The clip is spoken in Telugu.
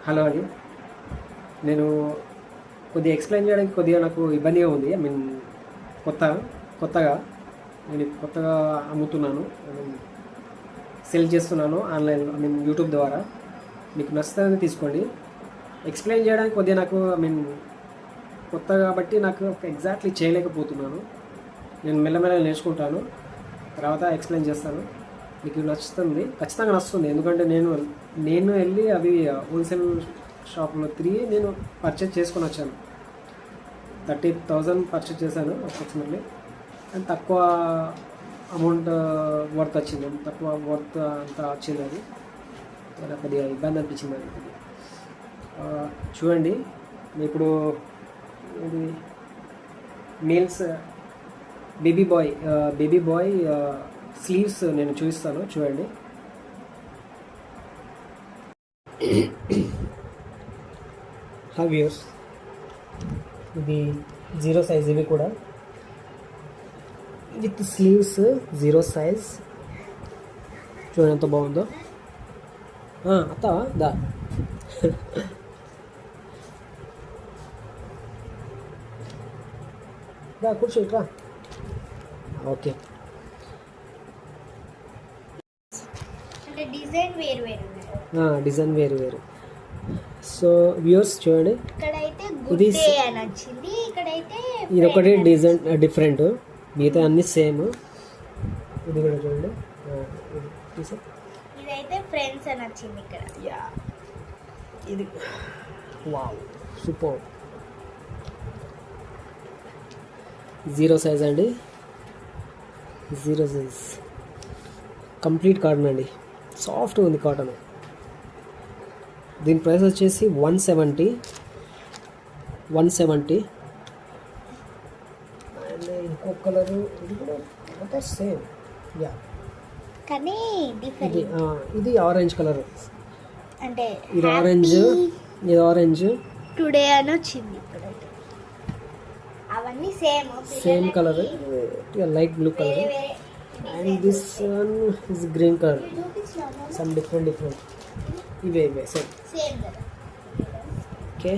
హలో అండి. నేను కొద్దిగా ఎక్స్ప్లెయిన్ చేయడానికి కొద్దిగా నాకు ఇబ్బందిగా ఉంది. ఐ మీన్ కొత్తగా నేను కొత్తగా అమ్ముతున్నాను, ఐ మీన్ సెల్ చేస్తున్నాను ఆన్లైన్లో, ఐ మీన్ యూట్యూబ్ ద్వారా. మీకు నచ్చుతుందని తీసుకోండి. ఎక్స్ప్లెయిన్ చేయడానికి కొద్దిగా నాకు ఐ మీన్ కొత్త కాబట్టి నాకు ఎగ్జాక్ట్లీ చేయలేకపోతున్నాను. నేను మెల్లమెల్ల నేర్చుకుంటాను, తర్వాత ఎక్స్ప్లెయిన్ చేస్తాను. మీకు నచ్చుతుంది, ఖచ్చితంగా నచ్చుతుంది. ఎందుకంటే నేను వెళ్ళి అవి హోల్సేల్ షాప్లో తిరిగి నేను పర్చేజ్ చేసుకొని వచ్చాను. 30,000 పర్చేజ్ చేశాను అప్రాక్సిమేట్లీ. అండ్ తక్కువ అమౌంట్ వర్త్ వచ్చింది, తక్కువ వర్త్ అంతా వచ్చింది. అది చాలా కొద్దిగా ఇబ్బంది అనిపించింది. అది చూడండి. ఇప్పుడు ఇది మీల్స్ బేబీ బాయ్ స్లీవ్స్ నేను చూపిస్తాను, చూడండి. వ్యూయర్స్, ఇది 0 సైజ్, ఇవి కూడా విత్ స్లీవ్స్ 0 సైజ్. చూడండి ఎంత బాగుందో. అత్తావా దా కూర్చోట్రా. ఓకే, డిజైన్ వేరు. సో వ్యూయర్స్ చూడండి, ఇది ఒకటి డిజైన్ డిఫరెంట్, మిగతా అన్ని సేమ్. ఇది కూడా చూడండి, ఇదైతే ఫ్రెండ్స్ అని వచ్చింది ఇక్కడ. ఇది వావ్, సూపర్. 0 సైజ్ అండి, 0 సైజ్ కంప్లీట్ కాటన్ అండి, సాఫ్ట్గా ఉంది కాటన్. దీని ప్రైస్ వచ్చేసి 170. అండ్ ఇంకొక కలరు, ఇది కూడా సేమ్. కానీ ఇది ఆరెంజ్ కలర్, అంటే ఇది ఆరెంజ్ టుడే అని వచ్చింది. అవన్నీ same colour, light blue colour. And this one is green colour, some different. ఇవే సేమ్. కదా. ఓకే.